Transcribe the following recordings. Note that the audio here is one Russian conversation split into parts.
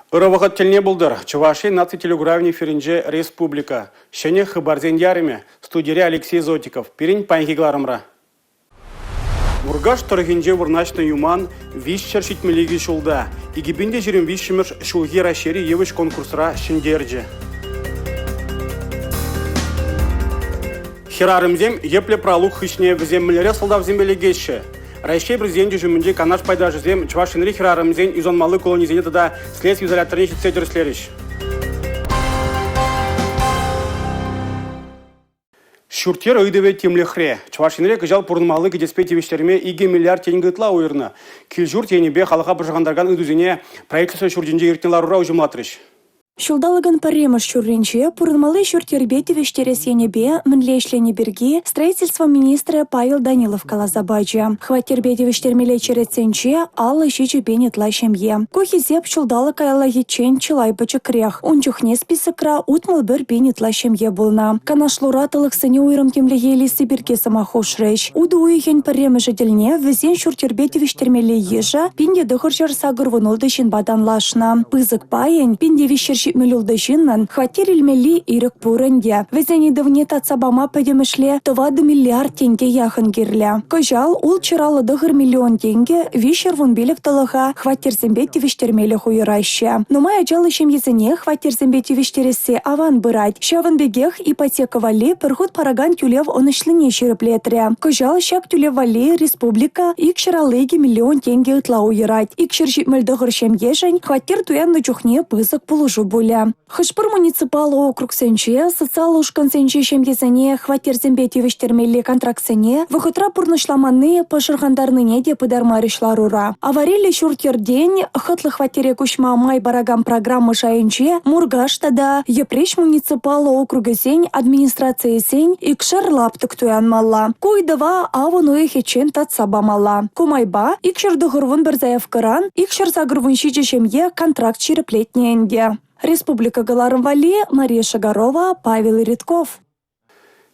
Ырывығыт телне бұлдыр. Чуваши наци телеграфни феринже республика. Шене хыбарзен яриме. Студире Алексей Зотиков. Пирин панхигларымра. Мургаш тұрғынже вырначны юман вишчер шитмелеги шулда. Игибинде жерін вишшімір шулги рашери евыш конкурсра шиндерджі. Херарымзем епле пралук хышне візем мілері сылдав зембелегеші. Райшей президенті жүмінде канаш пайда жүзем Чувашинри херарымзен изонмалы колонизене тада следствие изоляторне шитсе дөрслеріш. Шуртер өйдеве темлехре. Чувашинре кыжал пурнмалы кедеспетевиштерме 2 миллиард тенге ытла ойырны. Килжур тенебе халыға біржағандарған өдузене правительство шурденже ертенларура ұжымлатырыш. Шулдалаган паремаш шурринче, пурнмалы шуртербети вештересенебе, мэнлешлене берги, строительство министра Павел Данилов калазабаджа. Хватербети вештермеле череценче, алла щичи бенет лащемье. Кохизеп шулдала кайлаги чен чилай бачакрех. Унчухне списокра утмал бір бенет лащемье булна. Канашлуратылық сыне уйрым темлеге лисы берге самахошреш. Уду уйген паремаш жеделне, везен шуртербети вештермеле ежа, пинде дыхырчар сагыр вунулдышын бадан лашна. Пызык паен, пинде вещерши миллиулдышыннан хватер илмели ирек пурынде. Везени давне татсабама педемешле 2 миллиард тенге яхын кирле. Кожал ул чыралы дыгыр миллион тенге вишер вон билек талыха хватер зембети виштермеле хуйраща. Но май ажалы шемьезене хватер зембети виштересе аван бырать. Шаван бегех ипотека вали перхут параган тюлев онышлене шереплетре. Кожал шак тюлев вали республика икшералыги миллион тенге ытла уйрать. Икшерши мельдыгыр шемьежень хватер туян на чухне пызык полужу буля. Хышпыр муниципалы округ сенче, социалы ушкан сенче шемьезене хватер зембети виштермеле контракт сене, выхытра пурнышламаны пашыргандарныне де пыдармарышларура. Аварили шуртер день, хытлы хватере кушма май барагам программы шайынче, Мургаш тада епреш муниципалы округа сень, администрация сень, икшер лаптык туянмалла. Куйдава авон уехечен татсабамалла. Кумайба, икшер дыгырвун берзаев кыран, икшер загырвун шиче шемье контракт череплетненде. Республика Галарым-Вали, Мария Шагарова, Павел Редков.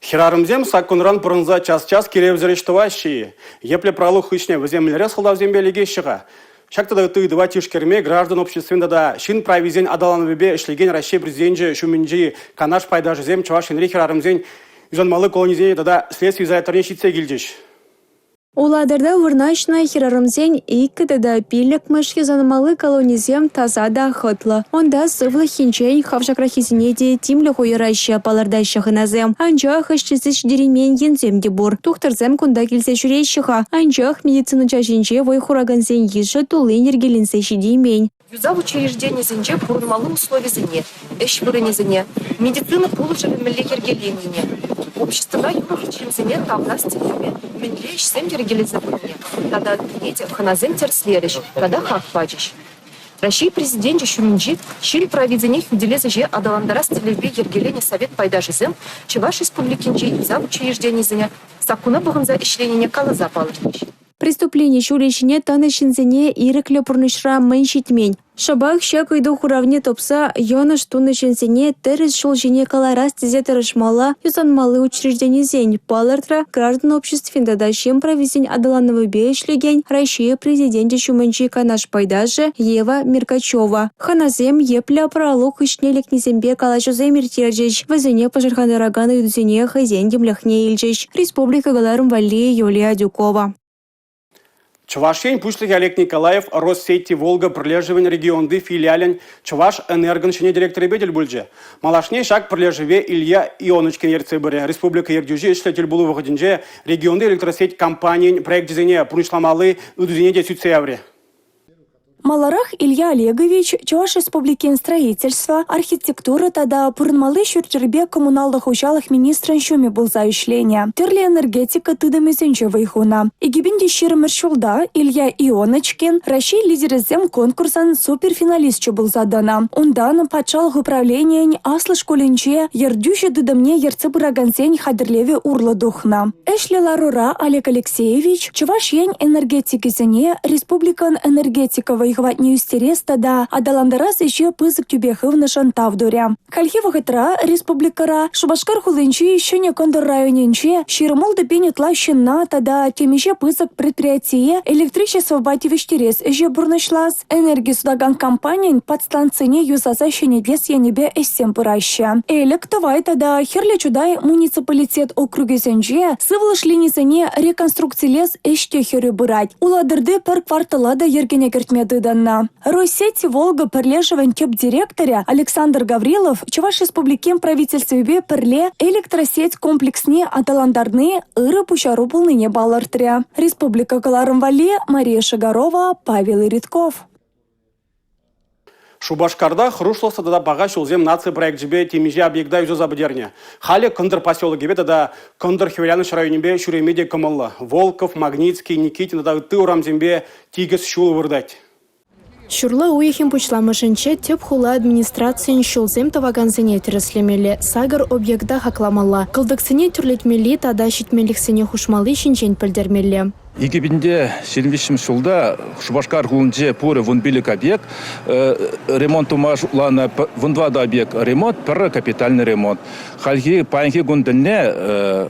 Херарымзем саккунран пырынза час-час керевзерештоващие. Епле пралух хышне віземлері сылдав зембелеге шыға. Шактада тыдыва тишкерме граждан общественда да шин правизен адаланвебе ишлеген Россия президенті шуминджи канаш пайдажы зем Чувашинри херарымзен изонмалы колонизене да следствие изоляторне шитсе гильдеш. Уладырда вырначна херарымзен иккіді да пилікміш езанымалы колонизем таза да хытлы. Онда сывлы хинчен хавшакрахизіне де тимлі хойырайшы палардайшы хыназем. Анжақ ішчізіш деремен енземде бұр. Тухтырзем күнда келсе жүрейшіға. Анжақ медицина жажинче вой хураганзен еші тулы энергелінсе шидеймен. Юза в учреждении зенже пурнмалы условия зене, эш вырыне зене, медицина получили меллехергеленине. Общество юров чем зене тавна стилеме, менлеш семдергелизабуне, когда третье ханазем терслериш, когда хак пачиш. Россия президент Шуминджи шире проведение уделеза же адаландара стилеве ергелени совет пайдажи зем, Чуваш республикинчи юза в учреждении зене, сакуна баханза ишленение калаза палырниш. Преступление шурещине танышинзене ирекле пурнышра мэншитмень. Шабах щакайду хуравне топса, йона штунышинзене терес шулжине каларас тизе терышмала, юзанмалы учреждение зень, палартра, граждан обществен дадащем провизень адалановый бейшлеген, Россия президенте Шумэнчи канаш пайдажи Ева Меркачева. Ханазем епля пролог ишнелек незембе калачузем иртержич, вазене пожархандарагана юдзене хазендем ляхне ильжич. Республика Галарым-Вали, Юлия Дюкова. Чувашень пушлик Олег Николаев Россети Волга прилеживен регионды филиален Чуваш энергон шене директор бедель бульже. Малашне шаг прилеживе Илья Ионочкин ерцебере. Республика Ердюжи ишлетель булу выходинже регионды электросеть компании проект дизайне пуншламалы удузине десюцевре. Маларах Илья Олегович, Чуваш республикин строительства, архитектура тада пурнмалы шуртербе коммуналдых учалых министран шуме булза ишления. Терли энергетика тыдами зенчевый хуна. Игибинди ширмер шулда Илья Ионочкин, Россия лидерезем конкурсан суперфиналист булза дана. Ундан пачалых управления аслы школинче ердюши дыдамне ерцебырагансень хадрлеве урла духна. Эшли Ларура Олег Алексеевич, Чуваш ень энергетики зене республикан энергетиковый хватне юстерес тада адаландарас еще пызык тюбехывны шантавдуря. Хальхи вахытра республикара Шубашкар хулынчи еще не кондор районенче ширмол допенет лащина тада темище пызык предприятие электричество бати вещтерес еще бурнышлас. Энергии судаган компаниян подстанцине юзаса щенедлес янебе эссем пыраща. Электовай тада херле чудай муниципалитет округе сенже сывлыш линизене реконструкции лес эште херю бырать. Уладырды пер кварталада ергене кертмеды данна. Россети Волга перлежевен кеп директоря Александр Гаврилов Чуваш республикен правительстве перле электросеть комплексне аталандарны ыры пущару полныне балартря. Республика Каларымвали, Мария Шагарова, Павел Иритков. Шубашкарда хрушлоса да бага шулзем нация проект жібе темеже объекта юзо забыдерне. Хали кондыр поселоге бе да кондыр хевеляныш районебе шуремеде комылла. Волков, Магнитский, Никитин да ты урамзембе тигес шул вырдать. Шурла уехим пучламышынче теп хула администрациян шулзем таваганзене тереслемеле сагар объекта хакламалла. Кылдыксыне түрлетмели тада шитмеликсене хушмалы шинчен пілдермеле. Египетінде 75 жылда Шубашкар ғылынже пуры вунбилик объект, ремонт умашлана вундвада объект ремонт, пірі капитальный ремонт. Халги паянхи гундіне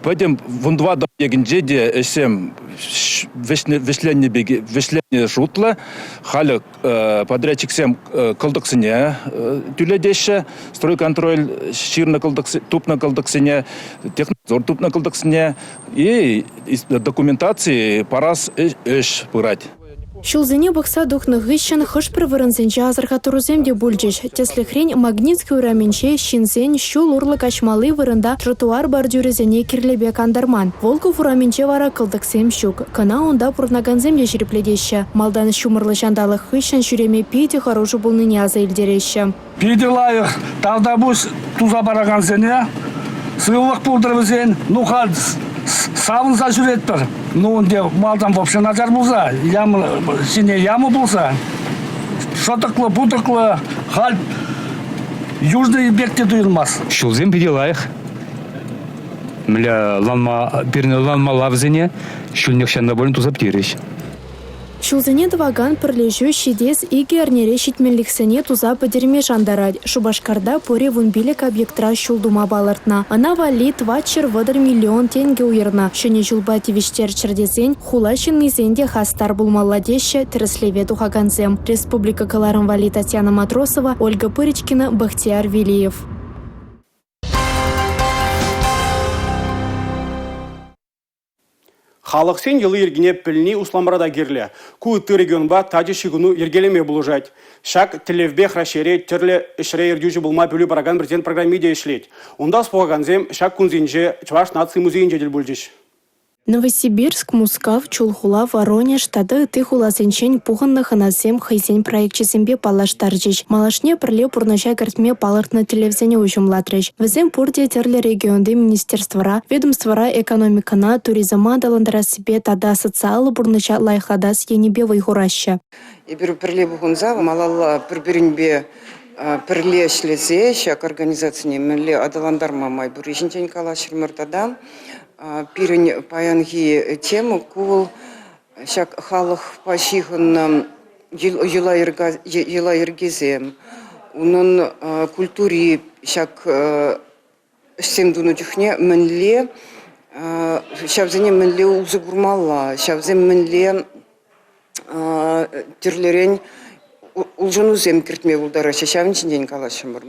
пәдем вундвада объектінде де әсем вешленне жутла, халі подрядчик сем кылдықсыне түледеші, стройконтроль ширны тупны кылдықсыне, технозор тупны кылдықсыне и документации парас эш пырать. Шулзене бақса духны ғышын хыш прывырынсенче азырға туруземде бульчеш. Теслі хрень Магнитский ураменче шинсен шул урлы качмалы вырында тротуар бордюрезене кирлебе кандарман. Волков ураменче вара кылдыксем щук. Кына онда пурнаганземде жирепледеші. Малдан шумырлы шандалы хышын шуреме пейте хорошу булныне аза илдереші. Пейте лайық тавдабус туза бараганзене, сылық пулдырвызен, ну хал савынса жүреттір. Ну, онде малдан вообще назар болса, сине ямы болса, шотықлы, бұтықлы, хал южный бекте дұйылмас. Шулзем педелайық. Мля ланма лавзене, шулнек шанда болын тузап тереш. Шулзене дваган пірлежу шидес иге арнере шитмеліксене туза падерме жандарад. Шубашкарда поре вунбилек объектра шулдума балартна. Ана валит вачер вадыр миллион тенге уйырна. Шыне жулба тивиштер чердесен, хулашын низенде хастар булмалладеші тіреслеве тухаганзем. Республика Каларымвали Татьяна Матросова, Ольга Пыричкина, Бахтияр Велиев. Халық сен елы ергене піліне усламрада керлі. Куыты регионба тажы шигуну ергелеме булужать. Шак телевбе храшере терле ішре ердюжі булма пілі бараган бірден программиде ішлет. Онда споғаганзем шак кунзинже Чуваш нации музейінже дел бульжиш. Новосибирск, Мускав, Чулхула, Воронеж, тады ты хуласенчен пуханных анасем хайсен проектчесембе палаштаржич. Малашне пірле пурнача картме палартна телевизионе ушымлатрыч. Візем пурде терле регионды министерствора, ведомствора экономикана, туризма даландара себе тада социалы пурнача лайхадас енебе вайхураща. Иберу пірле бұғынза, малалла пірбірінбе пірле шлезе, шак организацияне мінле адаландарма май бүрежінчен калашырмыртада. Пирень паянги тему кул шак халық пашихын ела ергезем. Унын культури шак семдуну жүхне мінле шавзене мінле улзы гурмалла, шавзен мінле терлерен улжыну зем кіртме улдары шавынчен ден калашымыр.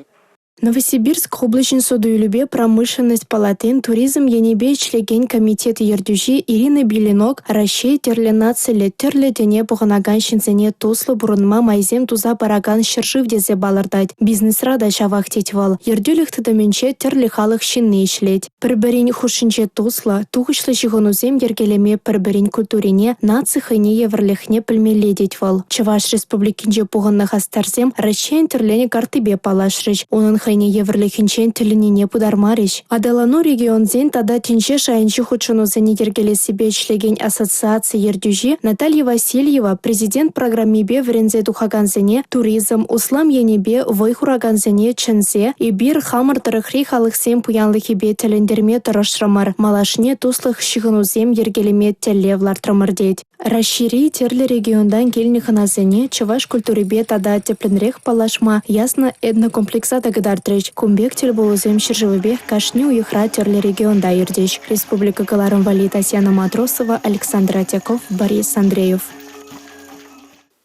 Новосибирск облачен судуюлюбе промышленность палатен туризм енебе члеген комитет ердюжи Ирина Беленок Рашей терленацеле терле дене бұғынаган шинзене тослы бұрынма майзем туза бараган шыржыв дезе балырдать. Бизнесра да шавақ тетвал. Ердюлік тыдыменче терле халық шинне ишлет. Пірбірін хушинче тослы, туғышлы жығынузем ергелеме пірбірін культурине наци хайне еврлехне пілмеле детвал. Чуваш республикинже бұғыннық астарзем Рашей терлене картыбе палашрыч. Оның хайне еврлихинчен тілініне пудармариш. Адалану регионзен тада тенше шайынчы худшынузыне ергелесібе члеген ассоциация ердюжи Наталья Васильева президент программебе врензе духаганзене туризм, услам енебе вайхураганзене чынзе и бир хамыр тұрықри халықсен пуянлыхебе тіліндерме тұрышрамар. Малашне туслых шығынузем ергелеме теллевлартрамар дейд. Расшири терлі региондан келні ханазене чываш культуребе тада тепленрех палашма ясно этнокомплекса тагыдартырыч. Кумбек телболузем шыржывыбе кашне уйхра терлі регионда ердеш. Республика Галарым Вали Татьяна Матросова, Александр Атяков, Борис Андреев.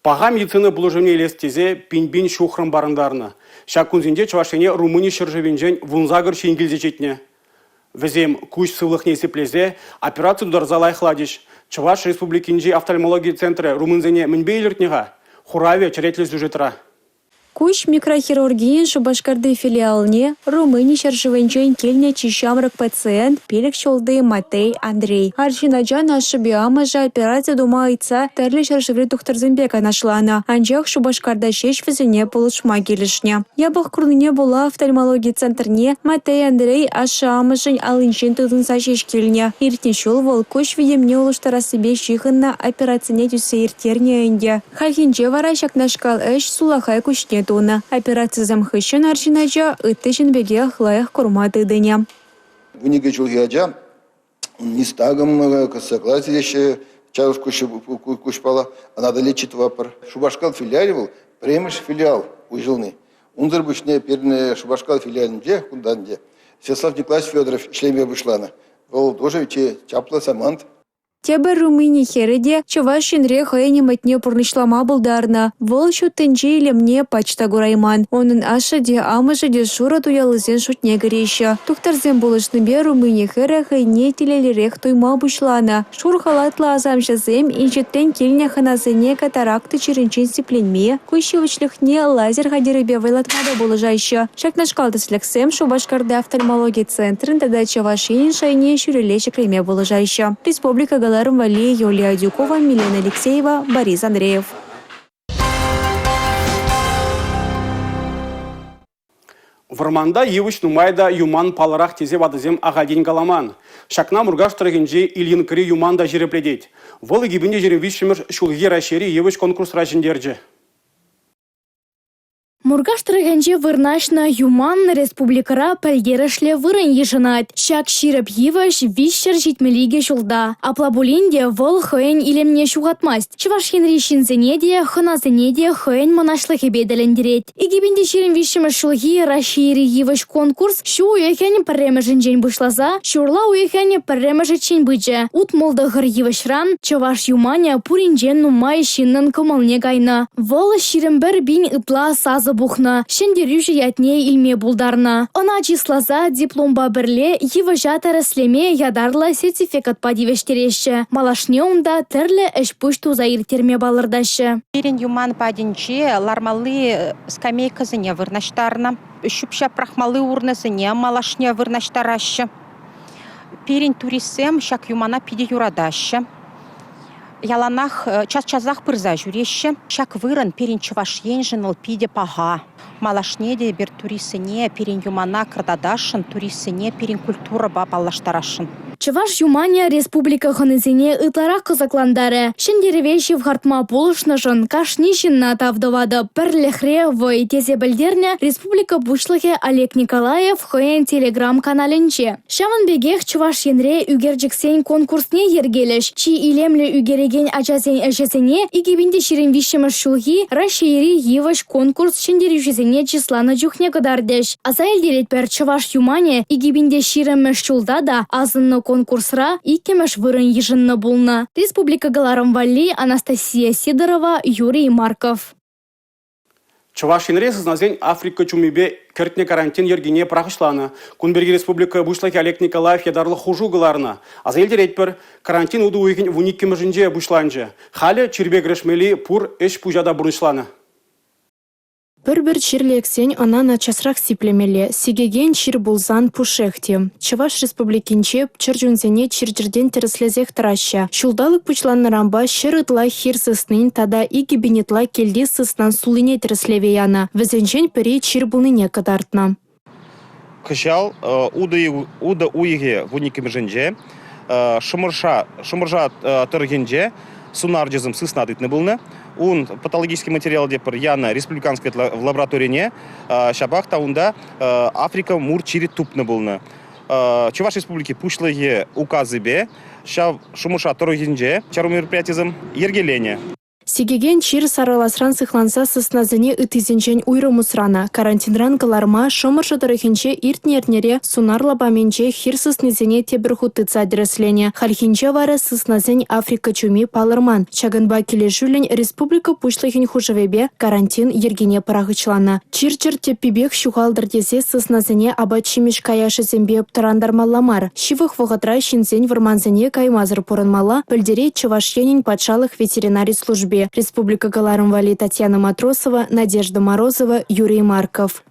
Паға медицина бұлыжымне елестезе пинбин шухрым барындарына. Шакунзинде чывашене Румыни шыржывенжен вунзагыр шенгілзе жетіне. Візем күш сывлықне сеплезе операцию дарзалай хладиш. Чываш республикинже офтальмология центры румынзене мінбейлертнеға хураве чаретлі сюжетра. Куш микрохирургиен Шубашкарды филиалне Румыни шаржывенчен келне чищамрак пациент пелек шолды Матей Андрей. Аршинаджан ашыбиамажа операция дума айца тәрлі шаржывре тухтарзымбек анашлана. Анжақ Шубашкарда шеш візіне полышма келішне. Ябақ күріне була офтальмология центрне Матей Андрей ашамажын алыншен тұдынса шеш келіне. Иртне шол вол куш видемне улыштара себе шихынна операцияне түсе иртерне әнде. Халхинже вара шакнашкал әш сулахай кушне туна. Операция замхыщен аршинаджа ыттышын беге хлаях курматы дыня. Вниге чулгиаджа не стагом согласие чарушку кушпала, а надо лечить вапор. Шубашкал филиале был, премыш филиал ужилный. Унзер бушне перне Шубашкал филиале кунданде. Всеслав Николаевич Федоров шлеме вышлана. Вол тоже чапла самант. Тебе Румыни хереде чавашин рехайне матне пурнышлама булдарна. Вол шутынче илемне пачта гурайман. Onun ашаде амашаде шура туялызен шутне гореща. Тухтарзен булышныбе Румыни херехайне телелерех туйма бушлана. Шур халатла азамшазем инчеттен келне ханазене катаракты черенчен сипленме. Кущевычлыхне лазер хадеребе вайлатмада булыжайща. Шакнашкалды слексем Шубашкарда офтальмология центрын тада чавашин шайне шурелече клеме булыжайща. Республика Галарым Вали, Юлия Дюкова, Милена Алексеева, Борис Андреев. Варманда евыч нумайда юман паларах тезе вадызем агадин галаман. Шакна мургаш тұргенже Ильин кіре юманда жерепледет. Волы гибінде жерем вишшімір шулги рашери евыч конкурс рашындерже. Мургаш тұрғанже вырнашна юман республикара пәлгерішле вырын ешінат. Шак ширіп еваш вишшір жетмеліге жылда. Аплабулинде вол хойн илемне шуғатмаст. Чываш хенришінзене де, хыназене де хойн мұнашлығы беділіндерет. Егебінде шерім вишшімі шылғы рашири еваш конкурс шу уехен пірремежін жен бұшлаза, шурла уехен пірремежі чен бұджа. Ут молдығыр евашран, чываш юманя пуринжен нумай шиннын кымылне гайна. Вол ширім бір бин ипла сазы бухна, шендерюші ятне илме булдарна. Она числаза дипломба бірле еважа тәріслеме ядарла сертификат падивештереші. Малашне онда тірлі әш пұшту заир терме балырдашы. Перен юман падинче лармалы скамейкасыне вырнаштарна. Шүпша прахмалы урнасыне малашне вырнаштарашы. Перен туристсем шак юмана пиде юрадашы. Яланах час-чазах пырза жүреші. Шак вырын перен чываш енжіныл пиде паға. Малашнеде бір туристсене перен юмана кырдадашын, туристсене перен культура бапалаштарашын. Чываш юмания республика ханызене ытларах кызакландары. Шендеревеші в хартма полышнышын кашнишинна тавдывады. Пірліхре вой тезе білдерне республика бушлығы Олег Николаев хойен телеграм-каналінче. Шамын бегех чываш енре үгерджіксен конкурсне ергеліш. Чи илемлі үгереген ачасен әшесене игебінде ширен вишіміш шулги рашири еваш конкурс шендеревшесене числаны жүхне кыдардеш. Аса елдерет пер чываш юмания игебінде ширеміш шулда да азынны конкурсра икемеш вырын ежинны булна. Республика Галарым Вали, Анастасия Сидорова, Юрий Марков. Чувашинре созназень Африка чумибе кертне карантин ергене прахышланы. Кунберги республика бушлаки Олег Николаев ядарлы хужу галарына. Азелдер етпір карантин уду уйген вуникке мыжынже бушланжы. Халі чирбе грешмели пур эш пужада бурышланы. Бір-бір чирлексен ана начасрак сиплемеле, сигеген чир булзан пушехте. Чываш республикинче чыржунзене чиржерден тереслезех тараща. Шулдалык пучланны рамба шырытла хир сыснын тада иги бенетла келди сыснан сулыне тереслеве яна. Візенчен пери чир булныне кадартна. кышал уда уйге вуникимженже шумыржа тыргенже сунар жезым сыснадытны булны. Он патологический материал депер яна республиканской лабораторине шабах таунда Африка мур чири тупны булны. Чуваш республики пушлые указы бе шумыржа тыргенже чару мероприятиезым ергелене. Сигеген чир сараласран сыхланса сысназыне ытызенчен уйрымусрана. Карантинран каларма шомыршы дырыхинче иртнернере сунарла баменче хир сыснезене тебір хутыца дресление. Хальхинче вара сысназень Африка чуми палырман. Чагынба келешулен республика пушлыхин хужевебе карантин ергене парахычлана. Чир-чир теппибех шухалдырдесе сысназене абачимиш каяшы зембе тарандармалламар. Шивых вғытра шинзень варманзене каймазыр порынмала, пілдере чывашенин патшалық ветеринарий службе. Республика Галарымвали Татьяна Матросова, Надежда Морозова, Юрий Марков.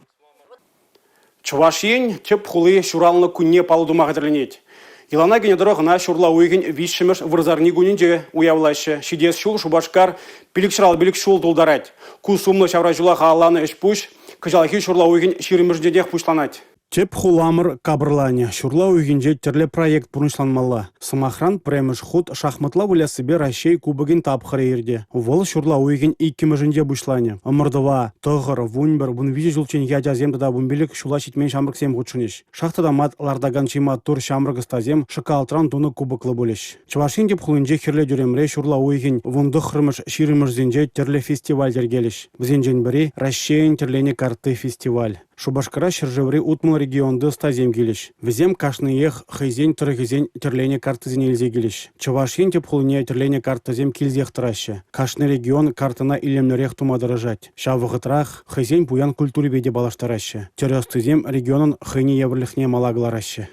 Чувашень теп хулы шуралны күнне палудумаға дірленет. Илана генедорогына шурла уйген вишшіміш вырзарни гунинде уявлашы. Шидес шул шубашкар билік шул толдарать. Кусумны шавра жула хааланы эш пуш, кыжалхи шурла уйген ширимірждедех пушланать. Теп хуламыр кабырлане. Шурла уйгенже терле проект пурнышланмалла. Самахран премеш худ шахматла выля себе Россия кубогин тапхары ерде. Вол шурла уйген иккімежінде бушлане. Амырдыва, тоғыр, вунбер, бун визе жылчен ядязем да бунбелік шула шитмен шамрыксем худшынеш. Шахтада мат лардаган чима тур шамрыкыстазем шықалтыран туны кубоклы болеш. Чувашин деп хулынже хирле жүремре шурла уйген вундықырмыш ширимыжзенже терле фестиваль дергелеш. Бізенжен бірі Россиян терлене карты фестиваль. Шубашкара шыржеври утмыл регионды стазем келеш. Візем кашныех хайзен тұрғызен терлене картызен елзе келеш. Чувашин теп хулыне терлене картызем келзех тұрашы. Кашны регион картына илемнерек тумадырыжать. Шавығытрах хайзен пуян культуре беде балаштарашы. Терестызем регионын хайне еврлихне малагларашы.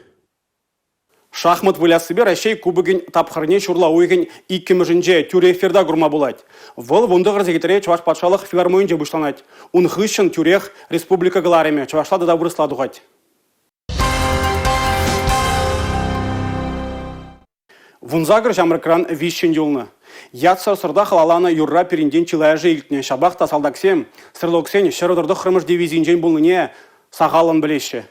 Шахмат выля себе Россия кубогин тапхарне шурла уйген иккімежінже тюре эфирда гурма булать. Вол вундығыр зегетере чуваш патшалық филармонинже бушланать. Он хыщен тюрех республика Галареме. Чувашлады да вырысла дугать. Вунзагыр жамрыкран вищен юлны. Ятса сырда халалана юрра перинден чилаяжы илтне. Шабах тасалдаксем, сырлоксен шырыдырды хрымыш дивизиинжен булныне сағалын білеші.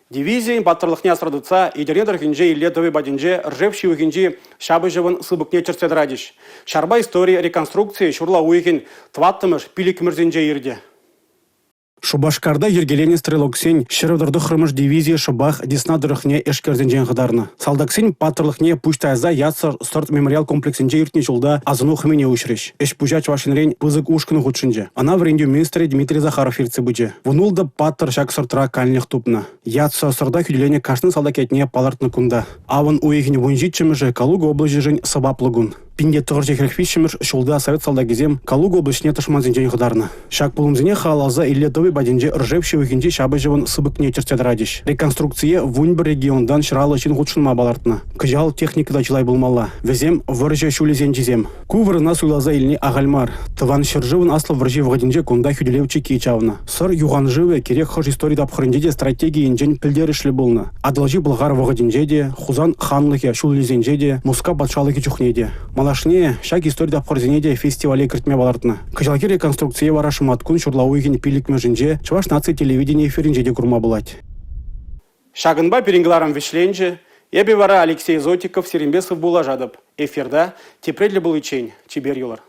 Дивизия батырлықне асырдыца, едернедір генже илетовый бадинже, ржевший угенже шабы живын сыбыкне черседрадиш. Шарба истории реконструкции шурла уйген тваттымыш пилик мірзенже ерде. Шубашкарда ергелене стрелоксен шырыдырды хрымыш дивизия шыбах деснадырықне эшкерзенжен ғыдарны. Салдаксен патырлықне пуштайза ятсыр сорт мемориал комплексенже иртне жылда азыну хымене ушреш. Эш пужа чвашинрен пызык ушкыны худшынже. Ана вренде министре Дмитрий Захаров ирцы быче. Вунулда паттыр шак сыртыра кальнех тупна. Ятса сырда хүделене кашны салдакетне палартны кунда. Аван уйгіне вунжитчымыжы Калуга облажы жын сабаплыгун. Пинде тұржы херхвишімір шулда совет салдагезем Калуга облачне тышманзенжен ғыдарны. Шак пулымзіне халалза илетовый баденже ржевші уйгенде шабы живын сыбыкне черседрадиш. Реконструкция вунбір региондан шыралы чин худшынма балартны. Кыжал техникада чылай булмалла. Везем выржа шулезен жезем. Кувырына суйлаза иліне ағальмар. Тыван шыржывын аслы выржи вғаденже кунда хүделеучі кейчавны. Сыр юған живы керек хыш история дапхырынде стратегия инжен пілдерішлі болны. Адылжи бұлғар вғаденже де, хузан ханлыхе шулезенже де, муска батшалыхе чухнеде. Малашне шак история дапхырзене де фестивале кіртме балартны. Кыжалки реконструкция варашы маткун шурлауыген пилік межінже Чуваш нации телевидение эфиринже де курма булать. Шагынба перенгіларым вишленже, ебе вара Алексей Зотиков, Серембесов була жадып. Эфирда тепредлі бұл ичень, чибер юлар.